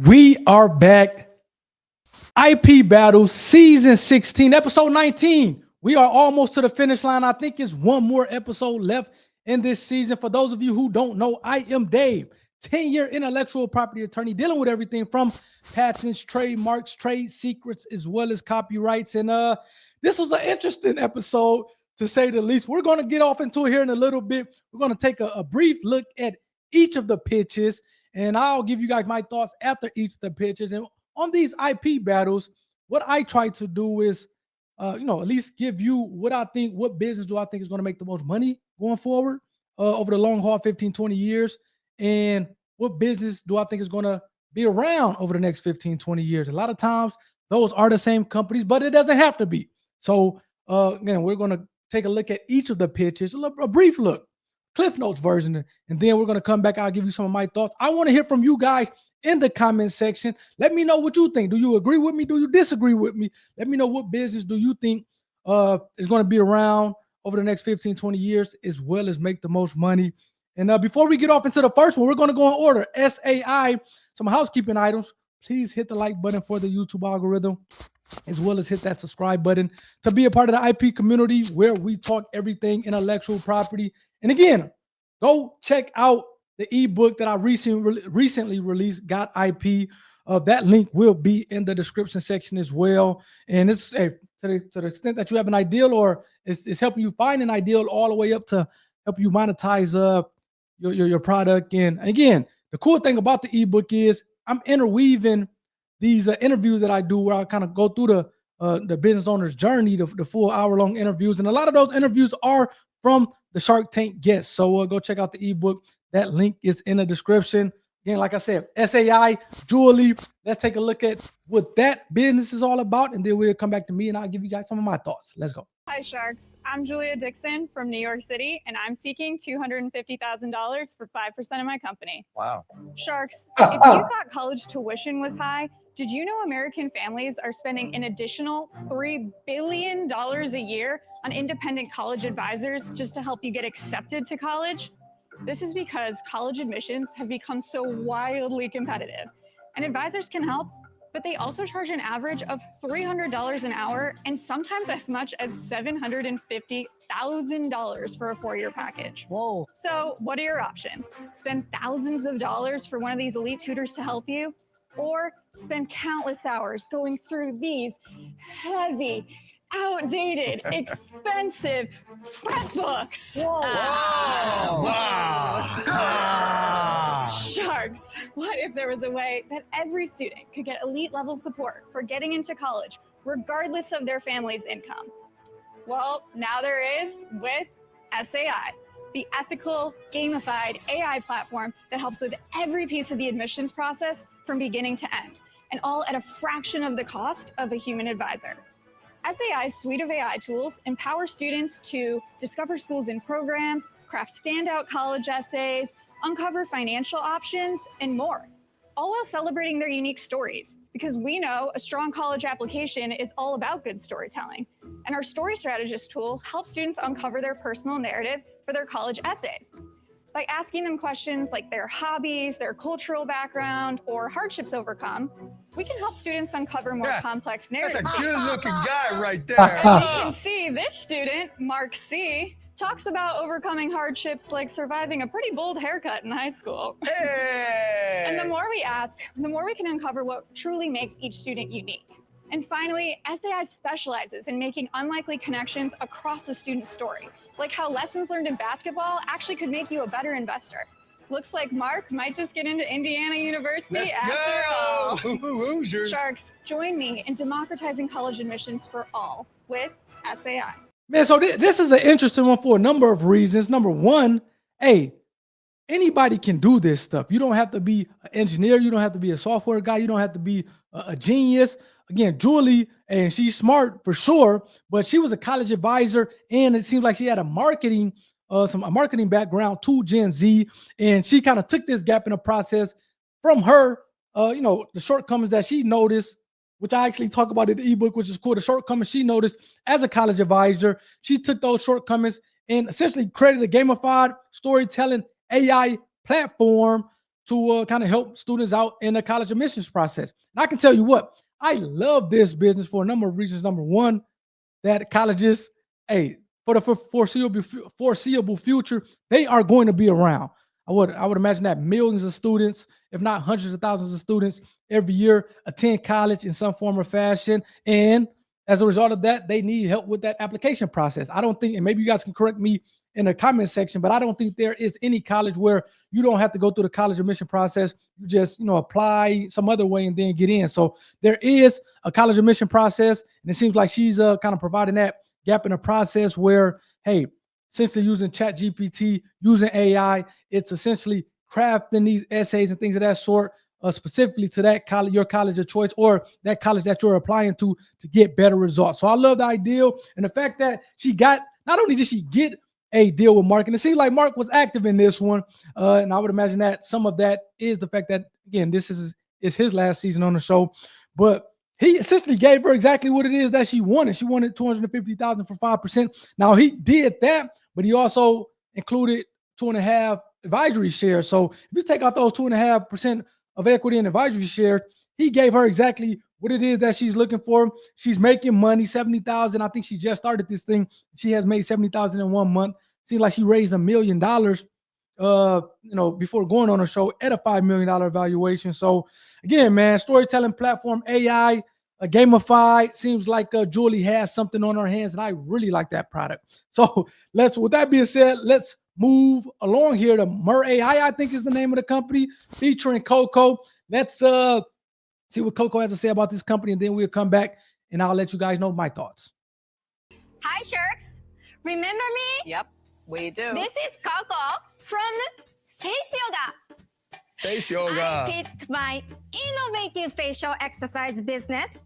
We are back. IP Battle Season 16, Episode 19. We are almost to the finish line. I think it's one more episode left in this season. For those of you who don't know, I am Dave, 10-year intellectual property attorney, dealing with everything from patents, trademarks, trade secrets, as well as copyrights. And this was an interesting episode, to say the least. We're going to get off into it here in a little bit. We're going to take a brief look at each of the pitches, and I'll give you guys my thoughts after each of the pitches. And on these IP battles, what I try to do is, at least give you what I think, what business do I think is going to make the most money going forward over the long haul, 15, 20 years, and what business do I think is going to be around over the next 15, 20 years. A lot of times, those are the same companies, but it doesn't have to be. So, again, we're going to take a look at each of the pitches, a brief look, Cliff Notes version, and then we're going to come back. I'll give you some of my thoughts. I want to hear from you guys in the comment section. Let me know what you think. Do you agree with me? Do you disagree with me? Let me know what business do you think is going to be around over the next 15, 20 years, as well as make the most money. And before we get off into the first one, we're going to go in order. SAI, some housekeeping items. Please hit the like button for the YouTube algorithm, as well as hit that subscribe button to be a part of the IP community where we talk everything intellectual property. And again, go check out the ebook that I recently released, Got IP. That link will be in the description section as well. And it's to the extent that you have an ideal, or it's helping you find an ideal, all the way up to help you monetize your product. And again, the cool thing about the ebook is I'm interweaving these interviews that I do, where I kind of go through the business owner's journey, the full hour-long interviews. And a lot of those interviews are from the Shark Tank guests. So go check out the ebook. That link is in the description. Again, like I said, SAI, Julie. Let's take a look at what that business is all about, and then we'll come back to me, and I'll give you guys some of my thoughts. Let's go. Hi, Sharks. I'm Julia Dixon from New York City, and I'm seeking $250,000 for 5% of my company. Wow. Sharks, if you thought college tuition was high, did you know American families are spending an additional $3 billion a year on independent college advisors just to help you get accepted to college? This is because college admissions have become so wildly competitive, and advisors can help, but they also charge an average of $300 an hour and sometimes as much as $750,000 for a 4-year package. Whoa. So what are your options? Spend thousands of dollars for one of these elite tutors to help you, or spend countless hours going through these heavy, outdated, expensive prep books. Whoa. Wow. Sharks, what if there was a way that every student could get elite level support for getting into college, regardless of their family's income? Well, now there is with SAI, the ethical, gamified AI platform that helps with every piece of the admissions process from beginning to end, and all at a fraction of the cost of a human advisor. SAI's suite of AI tools empower students to discover schools and programs, craft standout college essays, uncover financial options, and more, all while celebrating their unique stories, because we know a strong college application is all about good storytelling. And our Story Strategist tool helps students uncover their personal narrative for their college essays. By asking them questions like their hobbies, their cultural background, or hardships overcome, we can help students uncover more complex narratives. That's a good-looking guy right there. As you can see, this student, Mark C., talks about overcoming hardships like surviving a pretty bold haircut in high school. Hey! And the more we ask, the more we can uncover what truly makes each student unique. And finally, SAI specializes in making unlikely connections across the student story, like how lessons learned in basketball actually could make you a better investor. Looks like Mark might just get into Indiana University after all. Hoosiers. Sharks, join me in democratizing college admissions for all with SAI. Man, so this is an interesting one for a number of reasons. Number one, hey, anybody can do this stuff. You don't have to be an engineer. You don't have to be a software guy. You don't have to be a genius. Again, Julie, and she's smart for sure, but she was a college advisor, and it seems like she had a marketing background to Gen Z, and she kind of took this gap in the process from her, the shortcomings that she noticed, which I actually talk about in the ebook, which is cool. The shortcomings she noticed as a college advisor, she took those shortcomings and essentially created a gamified storytelling AI platform to kind of help students out in the college admissions process. And I can tell you what, I love this business for a number of reasons. Number one, that colleges, hey, for the foreseeable future, they are going to be around. I would imagine that millions of students, if not hundreds of thousands of students every year attend college in some form or fashion. And as a result of that, they need help with that application process. I don't think, and maybe you guys can correct me in the comment section, but I don't think there is any college where you don't have to go through the college admission process. You just, apply some other way and then get in. So there is a college admission process, and it seems like she's kind of providing that gap in the process where, hey, essentially using ChatGPT, using AI, it's essentially crafting these essays and things of that sort, specifically to that college, your college of choice, or that college that you're applying to get better results. So I love the idea and the fact that she got, not only did she get a deal with Mark, and it seemed like Mark was active in this one, and I would imagine that some of that is the fact that, again, this is his last season on the show, but he essentially gave her exactly what it is that she wanted. She wanted $250,000 for 5%. Now he did that, but he also included 2.5 advisory shares. So if you take out those 2.5% of equity and advisory shares, he gave her exactly what it is that she's looking for. She's making money, $70,000. I think she just started this thing. She has made $70,000 in 1 month. Seems like she raised $1 million, before going on a show at a $5 million valuation. So again, man, storytelling platform, AI, gamified. Seems like Julie has something on her hands, and I really like that product. So with that being said, let's move along here to Mirai, I think is the name of the company, featuring Coco. Let's see what Coco has to say about this company, and then we'll come back and I'll let you guys know my thoughts. Hi, Sharks. Remember me? Yep, we do. This is Coco from Face Yoga. Face yoga. I pitched my innovative facial exercise business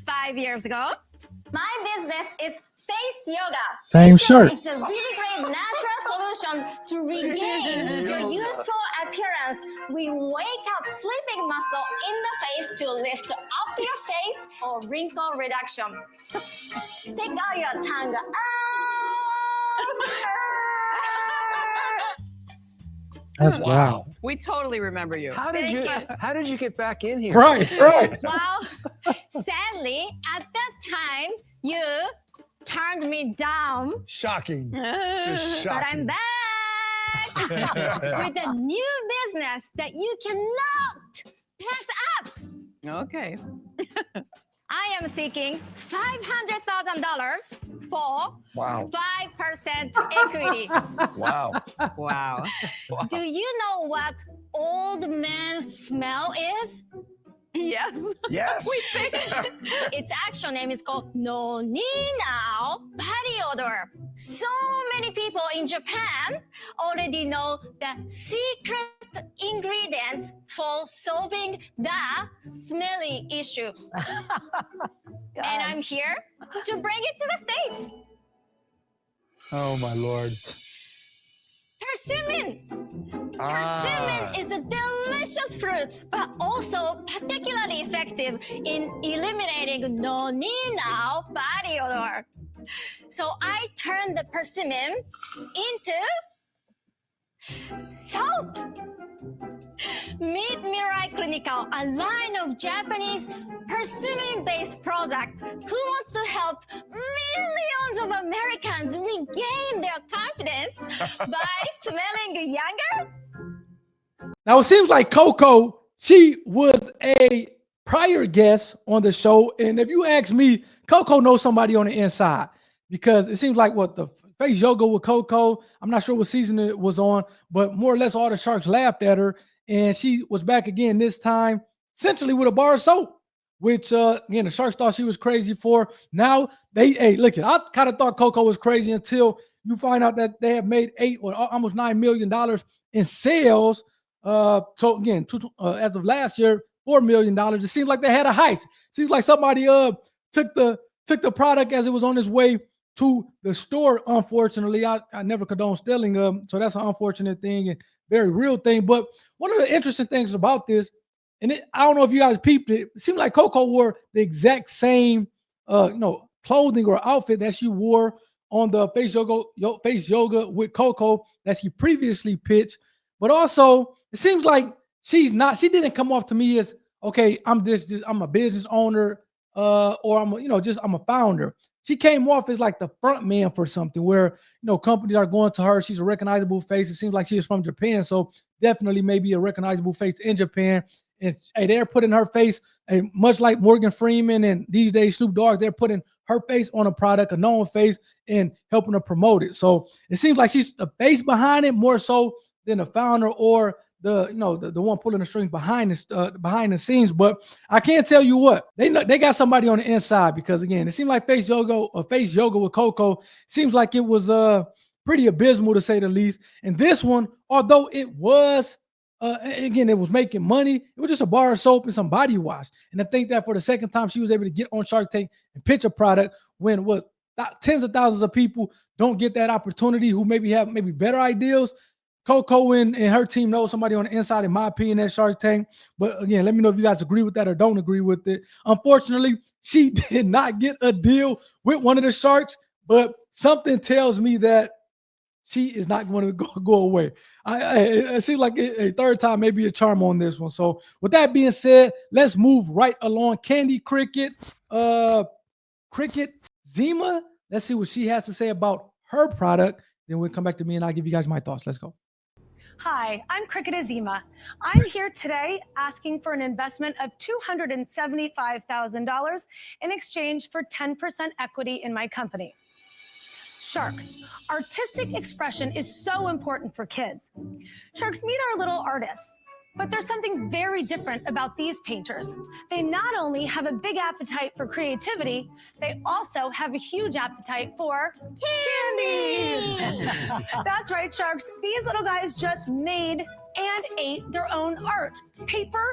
5 years ago. My business is Face Yoga. Same shirt. It's a really great natural solution to regain your youthful appearance. We wake up sleeping muscle in the face to lift up your face or wrinkle reduction. Stick out your tongue out. That's wow. We totally remember you. How did you get back in here? Right. Well, sadly, at that time, you turned me down. Shocking. Just But shocking. I'm back with a new business that you cannot pass up. Okay. I am seeking $500,000 for Wow. 5% equity. Wow. Wow. Do you know what old man smell is? Yes. Yes. Its actual name is called No Ni Nao body odor. So many people in Japan already know the secret ingredients for solving the smelly issue. And I'm here to bring it to the States. Oh my Lord. Persimmon. Ah. Persimmon is a delicious fruit, but also particularly effective in eliminating no ni nao body odor. So I turned the persimmon into soap. Meet Mirai Clinical, a line of Japanese persimmon-based products who wants to help millions of Americans regain their confidence by smelling younger. Now it seems like Coco, she was a prior guest on the show, and if you ask me, Coco knows somebody on the inside, because it seems like the Face Yoga with Coco, I'm not sure what season it was on, but more or less all the sharks laughed at her, and she was back again this time, essentially with a bar of soap, which again the sharks thought she was crazy for. Now look, I kind of thought Coco was crazy until you find out that they have made almost $9 million in sales. So again, as of last year, $4 million. It seems like they had a heist. Seems like somebody took the product as it was on its way to the store. Unfortunately, I never condone stealing, so that's an unfortunate thing and very real thing. But one of the interesting things about this, and I don't know if you guys peeped it, it seemed like Coco wore the exact same clothing or outfit that she wore on the Face Yoga with Coco that she previously pitched. but also it seems like she didn't come off to me as, okay, I'm a business owner, or I'm a founder. She came off as like the front man for something where, companies are going to her. She's a recognizable face. It seems like she is from Japan. So definitely maybe a recognizable face in Japan. And hey, they're putting her face, much like Morgan Freeman and these days Snoop Dogg, they're putting her face on a product, a known face, and helping her promote it. So it seems like she's the face behind it more so than the founder or the one pulling the strings behind the scenes. But I can't tell you what, they got somebody on the inside, because again, it seemed like face yoga with Coco seems like it was pretty abysmal, to say the least. And this one, although it was again, it was making money, it was just a bar of soap and some body wash. And I think that for the second time she was able to get on Shark Tank and pitch a product when tens of thousands of people don't get that opportunity, who maybe have better ideas. Coco and her team know somebody on the inside, in my opinion, at Shark Tank. But again, let me know if you guys agree with that or don't agree with it. Unfortunately, she did not get a deal with one of the sharks, but something tells me that she is not going to go away. I see like a third time, maybe a charm on this one. So with that being said, let's move right along. Candy Cricket Zima. Let's see what she has to say about her product. Then we'll come back to me and I'll give you guys my thoughts. Let's go. Hi, I'm Cricket Azima. I'm here today asking for an investment of $275,000 in exchange for 10% equity in my company. Sharks. Artistic expression is so important for kids. Sharks meet our little artists, but there's something very different about these painters. They not only have a big appetite for creativity, they also have a huge appetite for candy. That's right, Sharks. These little guys just made and ate their own art, paper,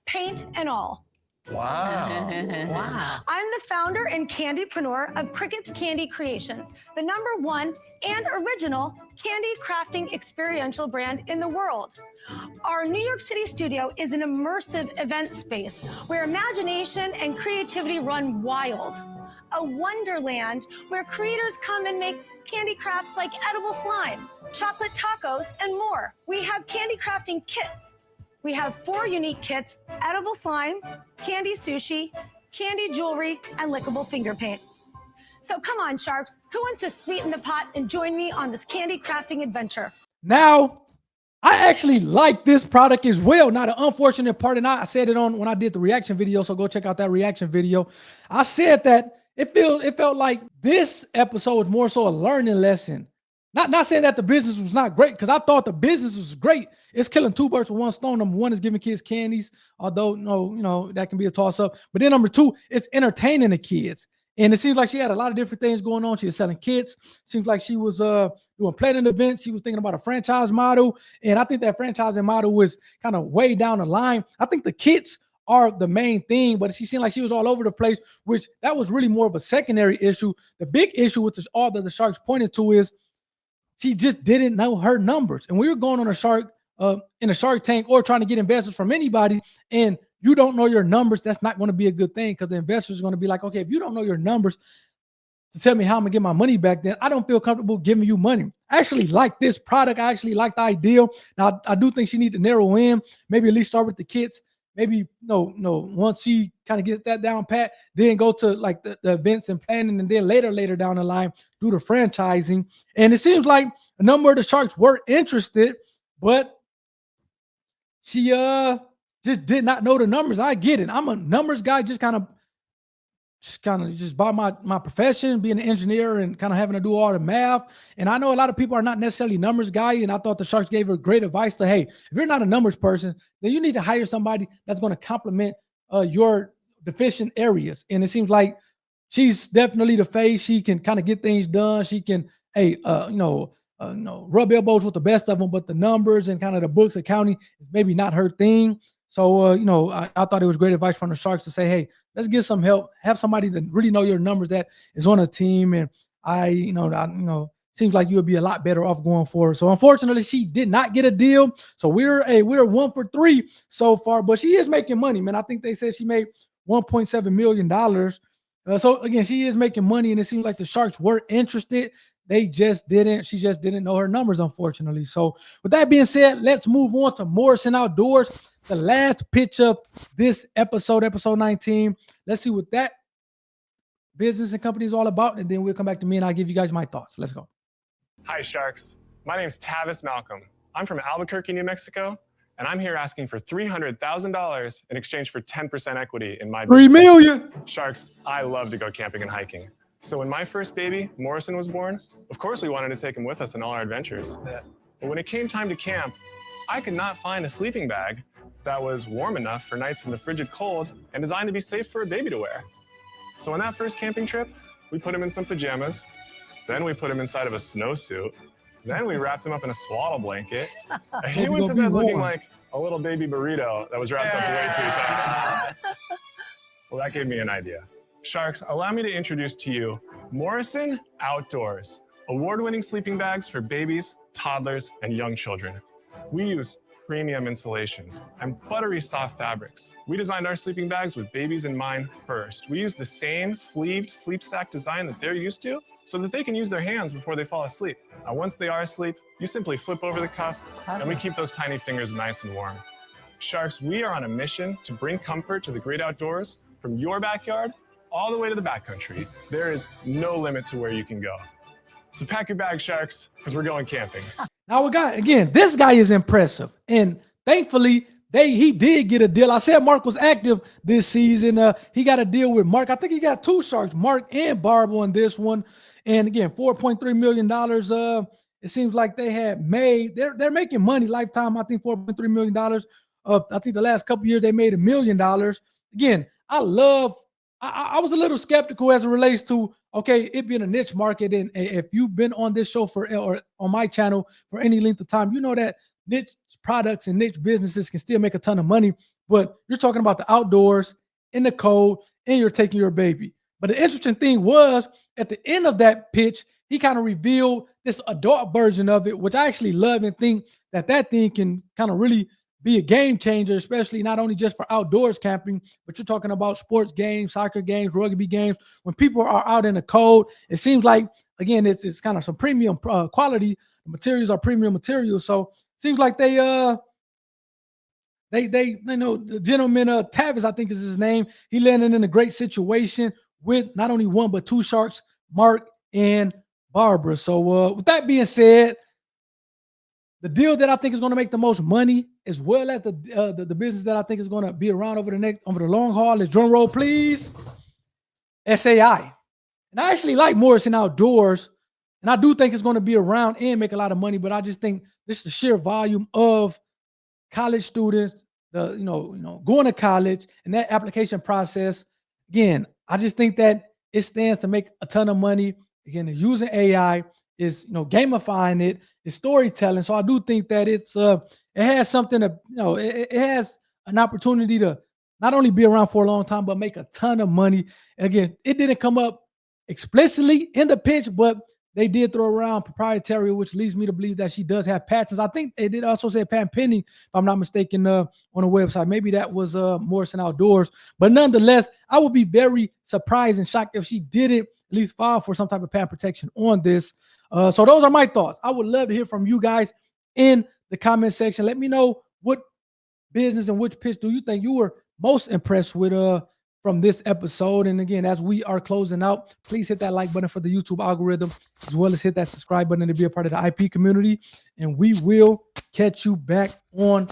paint, and all. Wow. Wow. I'm the founder and candypreneur of Cricket's Candy Creations, the #1 and original candy crafting experiential brand in the world. Our New York City studio is an immersive event space where imagination and creativity run wild. A wonderland where creators come and make candy crafts like edible slime, chocolate tacos, and more. We have candy crafting kits. We have 4 unique kits: edible slime, candy sushi, candy jewelry, and lickable finger paint. So come on, Sharks, who wants to sweeten the pot and join me on this candy crafting adventure? Now, I actually like this product as well. Now, the unfortunate part, and I said it when I did the reaction video, so go check out that reaction video. I said that it felt like this episode was more so a learning lesson. Not saying that the business was not great, because I thought the business was great. It's killing 2 birds with 1 stone. Number 1 is giving kids candies, although that can be a toss up. But then number 2, it's entertaining the kids. And it seems like she had a lot of different things going on. She was selling kits. Seems like she was doing planning events. She was thinking about a franchise model. And I think that franchising model was kind of way down the line. I think the kits are the main thing, but she seemed like she was all over the place, which that was really more of a secondary issue. The big issue with all that the Sharks pointed to is she just didn't know her numbers. And we were going on in a Shark Tank or trying to get investors from anybody, and you don't know your numbers, that's not going to be a good thing, because the investors are going to be like, okay, if you don't know your numbers to tell me how I'm going to get my money back, then I don't feel comfortable giving you money. I actually like this product. I actually like the idea. Now, I do think she needs to narrow in, maybe at least start with the kits. Maybe once she kind of gets that down pat, then go to like the events and planning, and then later down the line do the franchising. And it seems like a number of the Sharks were interested, but she just did not know the numbers. I get it. I'm a numbers guy, just kind of by my profession, being an engineer and kind of having to do all the math. And I know a lot of people are not necessarily numbers guy. And I thought the Sharks gave her great advice to, hey, if you're not a numbers person, then you need to hire somebody that's going to complement your deficient areas. And it seems like she's definitely the face. She can kind of get things done. She can, rub elbows with the best of them, but the numbers and kind of the books, accounting is maybe not her thing. So, I thought it was great advice from the Sharks to say, hey, let's get some help. Have somebody that really know your numbers that is on a team. And seems like you'll be a lot better off going forward. So unfortunately, she did not get a deal. So we're 1 for 3 so far, but she is making money, man. I think they said she made $1.7 million. So again, she is making money, and it seems like the Sharks were interested. She just didn't know her numbers, unfortunately. So with that being said, let's move on to Morrison Outdoors, the last pitch of this episode 19. Let's see what that business and company is all about, and then we'll come back to me and I'll give you guys my thoughts. Let's go. Hi, Sharks. My name's Tavis Malcolm. I'm from Albuquerque, New Mexico, and I'm here asking for $300,000 in exchange for 10% equity in my business. $3 million. Sharks, I love to go camping and hiking. So when my first baby, Morrison, was born, of course we wanted to take him with us in all our adventures. But when it came time to camp, I could not find a sleeping bag that was warm enough for nights in the frigid cold and designed to be safe for a baby to wear. So on that first camping trip, we put him in some pajamas, then we put him inside of a snowsuit, then we wrapped him up in a swaddle blanket, and he went to bed looking like a little baby burrito that was wrapped up way too tight. Well, that gave me an idea. Sharks, allow me to introduce to you Morrison Outdoors, award-winning sleeping bags for babies, toddlers, and young children. We use premium insulations and buttery soft fabrics. We designed our sleeping bags with babies in mind first. We use the same sleeved sleep sack design that they're used to so that they can use their hands before they fall asleep. Now, once they are asleep, you simply flip over the cuff and we keep those tiny fingers nice and warm. Sharks, we are on a mission to bring comfort to the great outdoors from your backyard all the way to the backcountry. There is no limit to where you can go. So pack your bags, Sharks, because we're going camping. Now we got, again, this guy is impressive. And thankfully, he did get a deal. I said Mark was active this season. He got a deal with Mark. I think he got two Sharks, Mark and Barb, on this one. And again, $4.3 million. It seems like they had made, they're making money lifetime. I think $4.3 million. I think the last couple of years they made $1 million. Again, I was a little skeptical as it relates to, okay, it being a niche market. And if you've been on this show or on my channel for any length of time, you know that niche products and niche businesses can still make a ton of money. But you're talking about the outdoors, in the cold, and you're taking your baby. But the interesting thing was, at the end of that pitch, he kind of revealed this adult version of it, which I actually love and think that thing can kind of really be a game changer, especially not only just for outdoors camping, but you're talking about sports games, soccer games, rugby games. When people are out in the cold, it seems like, again, it's kind of some premium quality. The materials are premium materials. So it seems like they know, the gentleman, Tavis, I think is his name. He landed in a great situation with not only one, but two Sharks, Mark and Barbara. So with that being said, the deal that I think is going to make the most money, as well as the business that I think is going to be around over the long haul, is, drum roll, please, SAI. And I actually like Morrison Outdoors, and I do think it's going to be around and make a lot of money. But I just think this is the sheer volume of college students, going to college and that application process. Again, I just think that it stands to make a ton of money. Again, it's using AI. Is gamifying it, is storytelling. So I do think that it has something to, it has an opportunity to not only be around for a long time, but make a ton of money. Again, it didn't come up explicitly in the pitch, but they did throw around proprietary, which leads me to believe that she does have patents. I think they did also say patent pending, if I'm not mistaken, on the website. Maybe that was Morrison Outdoors. But nonetheless, I would be very surprised and shocked if she didn't at least file for some type of patent protection on this. So those are my thoughts. I would love to hear from you guys in the comment section. Let me know what business and which pitch do you think you were most impressed with from this episode. And again, as we are closing out, please hit that like button for the YouTube algorithm, as well as hit that subscribe button to be a part of the IP community. And we will catch you back on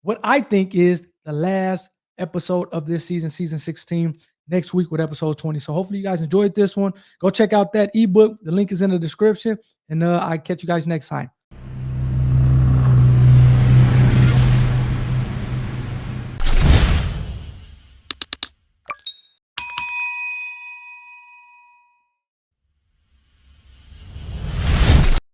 what I think is the last episode of this season, season 16, next week with episode 20. So hopefully you guys enjoyed this one. Go check out that ebook. The link is in the description. And I'll catch you guys next time.